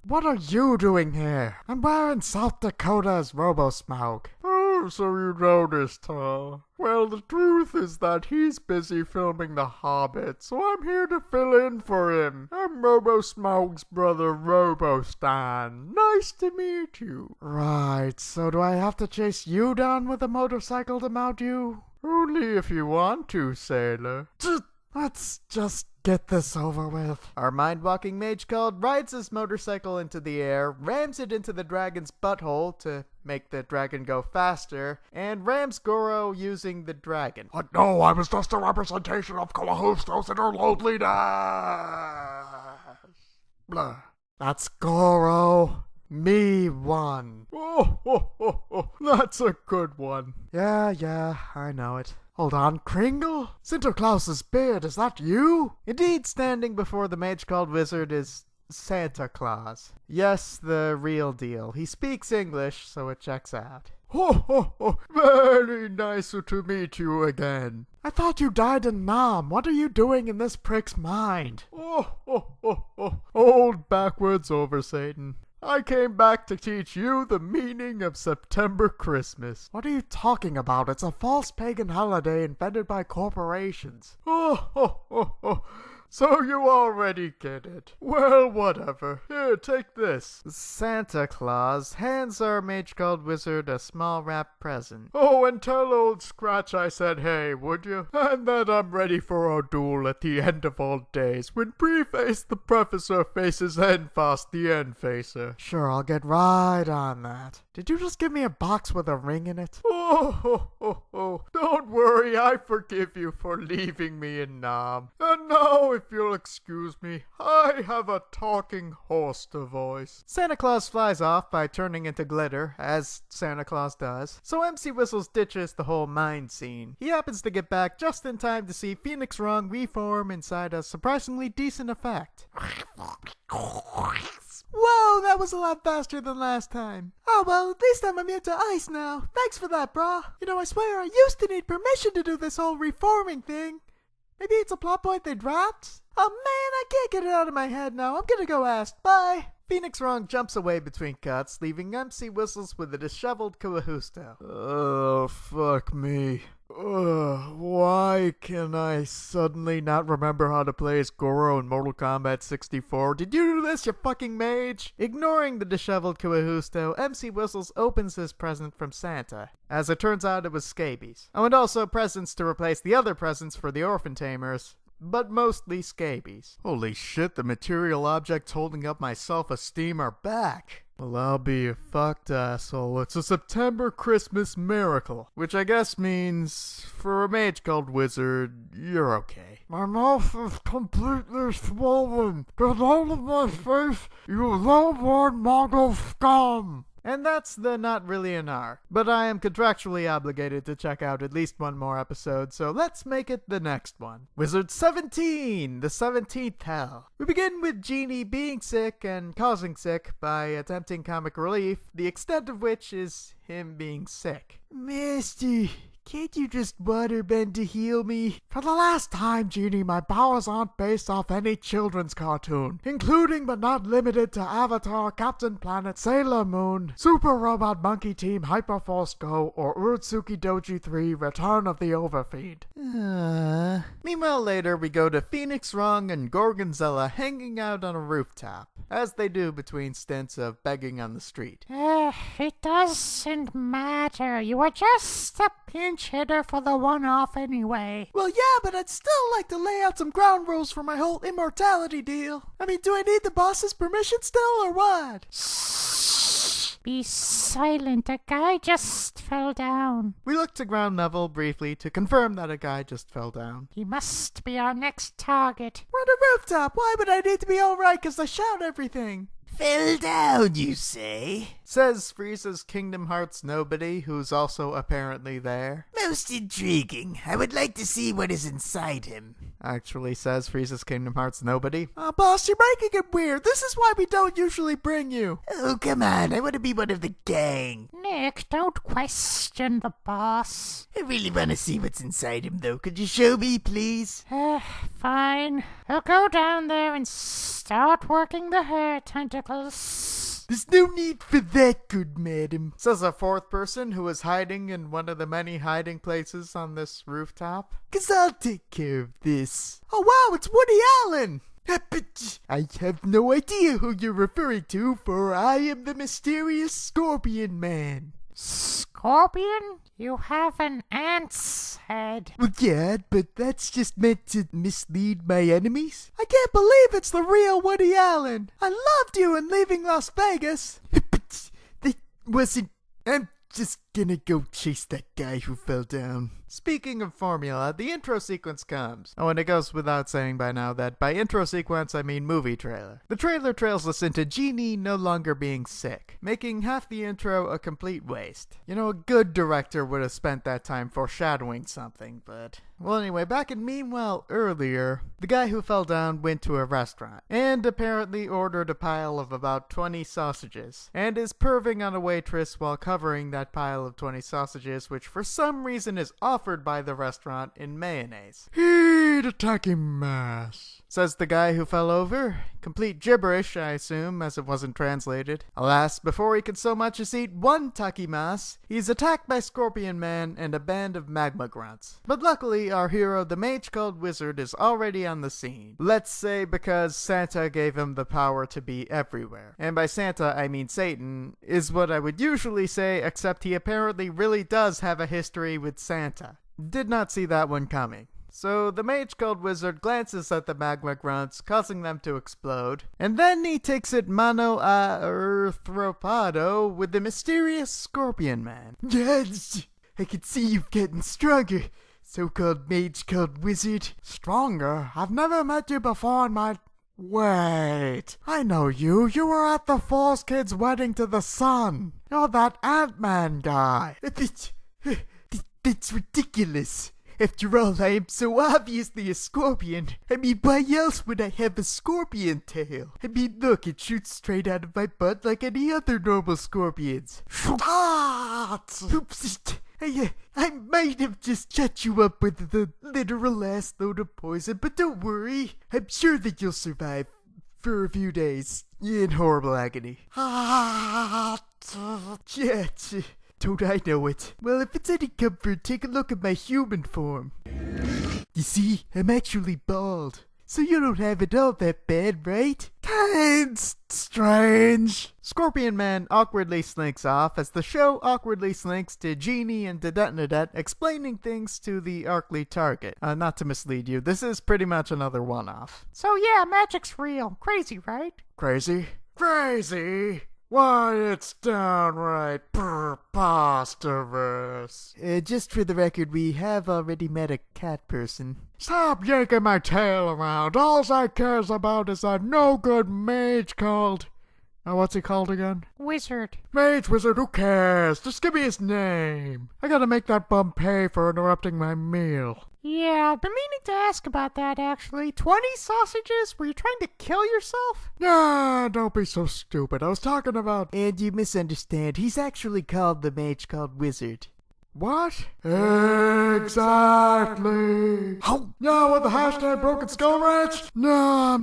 what are you doing here? I'm wearing South Dakota's Robo-Smaug. Oh, so you noticed, huh? Well, the truth is that he's busy filming The Hobbit, so I'm here to fill in for him. I'm Robo-Smaug's brother, Robo-Stan. Nice to meet you. Right, so do I have to chase you down with a motorcycle to mount you? Only if you want to, sailor. Let's just get this over with. Our mind-walking mage called rides his motorcycle into the air, rams it into the dragon's butthole to make the dragon go faster, and rams Goro using the dragon. But no, I was just a representation of Kalahustos and her loneliness. Blah. That's Goro. Me one. Oh, that's a good one. Yeah, I know it. Hold on, Kringle? Sinterklaas's beard, is that you? Indeed, standing before the mage-called wizard is Santa Claus. Yes, the real deal. He speaks English, so it checks out. Very nice to meet you again. I thought you died in Nam. What are you doing in this prick's mind? Old backwards over, Satan. I came back to teach you the meaning of September Christmas. What are you talking about? It's a false pagan holiday invented by corporations. So you already get it. Well, whatever. Here, take this. Santa Claus hands our mage-called wizard a small wrapped present. Oh, and tell old Scratch I said hey, would you? And that I'm ready for our duel at the end of all days, when Preface the Prefacer faces Enfast the Enfacer. Sure, I'll get right on that. Did you just give me a box with a ring in it? Don't worry, I forgive you for leaving me in Nam. And now, if you'll excuse me, I have a talking horse to voice. Santa Claus flies off by turning into glitter, as Santa Claus does, so MC Whistles ditches the whole mine scene. He happens to get back just in time to see Phoenix Wrong reform inside a surprisingly decent effect. Whoa, that was a lot faster than last time. Oh well, at least I'm immune to ice now. Thanks for that, brah. You know, I swear I used to need permission to do this whole reforming thing. Maybe it's a plot point they dropped? Oh man, I can't get it out of my head now. I'm gonna go ask. Bye. Phoenix Wrong jumps away between cuts, leaving MC Whistles with a disheveled Kawahusto. Oh, fuck me. Why can I suddenly not remember how to play as Goro in Mortal Kombat 64? Did you do this, you fucking mage? Ignoring the disheveled Kawahusto, MC Whistles opens his present from Santa. As it turns out, it was scabies. Oh, and also presents to replace the other presents for the orphan tamers, but mostly scabies. Holy shit, the material objects holding up my self-esteem are back. Well, I'll be a fucked asshole. It's a September Christmas miracle, which I guess means, for a mage called Wizard, you're okay. My mouth is completely swollen. Get out of my face, you low-born Mongol scum! And that's the not really an arc. But I am contractually obligated to check out at least one more episode, so let's make it the next one. Wizard 17, the 17th Hell. We begin with Genie being sick and causing sick by attempting comic relief, the extent of which is him being sick. Misty, can't you just waterbend to heal me? For the last time, Genie, my powers aren't based off any children's cartoon, including but not limited to Avatar, Captain Planet, Sailor Moon, Super Robot Monkey Team, Hyperforce Go, or Urotsuki Doji 3, Return of the Overfiend. Meanwhile, later we go to Phoenix Wrong and Gorgonzilla hanging out on a rooftop, as they do between stints of begging on the street. It doesn't matter. You were just a pinch hitter for the one-off anyway. Well, yeah, but I'd still like to lay out some ground rules for my whole immortality deal. I mean, do I need the boss's permission still, or what? Shh! Be silent. A guy just fell down. We look to ground level briefly to confirm that a guy just fell down. He must be our next target. We're on a rooftop. Why would I need to be alright? Because I shout everything. Fell down, you say? Says Frieza's Kingdom Hearts nobody, who's also apparently there. Most intriguing. I would like to see what is inside him. actually, says Frieza's Kingdom Hearts nobody. Boss, you're making it weird. This is why we don't usually bring you. Oh, come on, I want to be one of the gang. Nick, don't question the boss. I really want to see what's inside him, though. Could you show me, please? Fine. I'll go down there and start working the hair tentacles. There's no need for that, good madam. Says a fourth person who is hiding in one of the many hiding places on this rooftop. 'Cause I'll take care of this. Oh wow, it's Woody Allen! I have no idea who you're referring to, for I am the mysterious Scorpion Man. Scorpion? You have an ant's head. Well, yeah, but that's just meant to mislead my enemies. I can't believe it's the real Woody Allen. I loved you in Leaving Las Vegas. That wasn't... I'm just gonna go chase that guy who fell down. Speaking of formula, the intro sequence comes. Oh, and it goes without saying by now that by intro sequence I mean movie trailer. The trailer trails us into Genie no longer being sick, making half the intro a complete waste. You know, a good director would have spent that time foreshadowing something, but... Well, anyway, back in Meanwhile earlier, the guy who fell down went to a restaurant, and apparently ordered a pile of about 20 sausages, and is perving on a waitress while covering that pile of 20 sausages, which for some reason is offered by the restaurant in mayonnaise. Eat a takimasu, says the guy who fell over. Complete gibberish, I assume, as it wasn't translated. Alas, before he could so much as eat one takimasu, he's attacked by Scorpion Man and a band of magma grunts. But luckily, our hero, the mage called Wizard, is already on the scene. Let's say because Santa gave him the power to be everywhere. And by Santa, I mean Satan, is what I would usually say, except he apparently really does have a history with Santa. Did not see that one coming. So the mage called Wizard glances at the magma grunts, causing them to explode, and then he takes it mano a arthropado with the mysterious Scorpion Man. Yes, I can see you've getting stronger, so-called mage called Wizard. Stronger? I've never met you before in my... Wait, I know you. You were at the Force Kid's wedding to the sun. You're that Ant-Man guy. That's ridiculous. After all, I am so obviously a scorpion. I mean, why else would I have a scorpion tail? I mean, look, it shoots straight out of my butt like any other normal scorpions. Oops, I might have just shut you up with the literal last load of poison, but don't worry. I'm sure that you'll survive for a few days in horrible agony. Don't I know it? Well, if it's any comfort, take a look at my human form. You see, I'm actually bald. So you don't have it all that bad, right? Kinda strange. Scorpion Man awkwardly slinks off as the show awkwardly slinks to Genie and Dedetnadet explaining things to the Arkley target. Not to mislead you, this is pretty much another one-off. So yeah, magic's real. Crazy, right? Crazy? Crazy? Why, it's downright preposterous. Just for the record, we have already met a cat person. Stop yanking my tail around. All I cares about is that no-good mage called... what's he called again? Wizard. Mage Wizard, who cares? Just give me his name. I gotta make that bum pay for interrupting my meal. Yeah, I've been meaning to ask about that, actually. 20 sausages? Were you trying to kill yourself? Nah, don't be so stupid. I was talking about... And you misunderstand. He's actually called the mage called Wizard. What? Exactly. Oh, yeah, with the hashtag Broken Skull Ranch? No,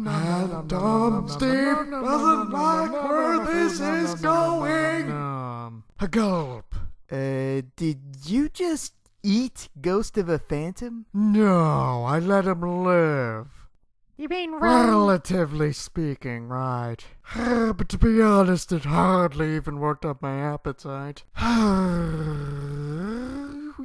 dumb Steve doesn't like where this is going. A gulp. Did you just eat Ghost of a Phantom? No, I let him live. You mean Relatively speaking, right. But to be honest, it hardly even worked up my appetite.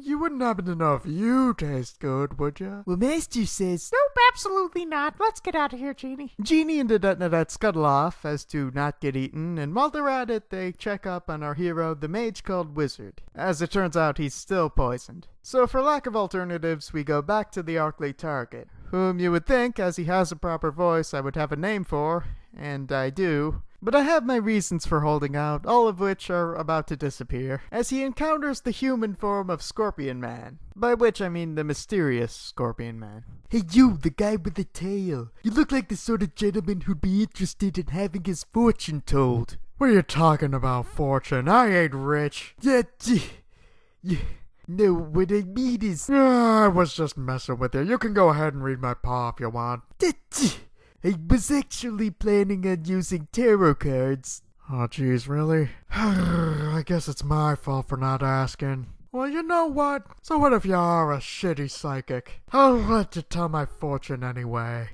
You wouldn't happen to know if you taste good, would you? Well, Master says... Nope, absolutely not. Let's get out of here, Genie. Genie and Dedetnadet scuttle off as to not get eaten, and while they're at it, they check up on our hero, the mage called Wizard. As it turns out, he's still poisoned. So for lack of alternatives, we go back to the Arkley target, whom you would think, as he has a proper voice, I would have a name for, and I do. But I have my reasons for holding out, all of which are about to disappear, as he encounters the human form of Scorpion Man. By which I mean the mysterious Scorpion Man. Hey you, the guy with the tail. You look like the sort of gentleman who'd be interested in having his fortune told. What are you talking about, fortune? I ain't rich. Yeah. No, what I mean is... I was just messing with you. You can go ahead and read my paw if you want. I was actually planning on using tarot cards. Oh jeez, really? I guess it's my fault for not asking. Well, you know what? So what if you are a shitty psychic? I'll let you tell my fortune anyway.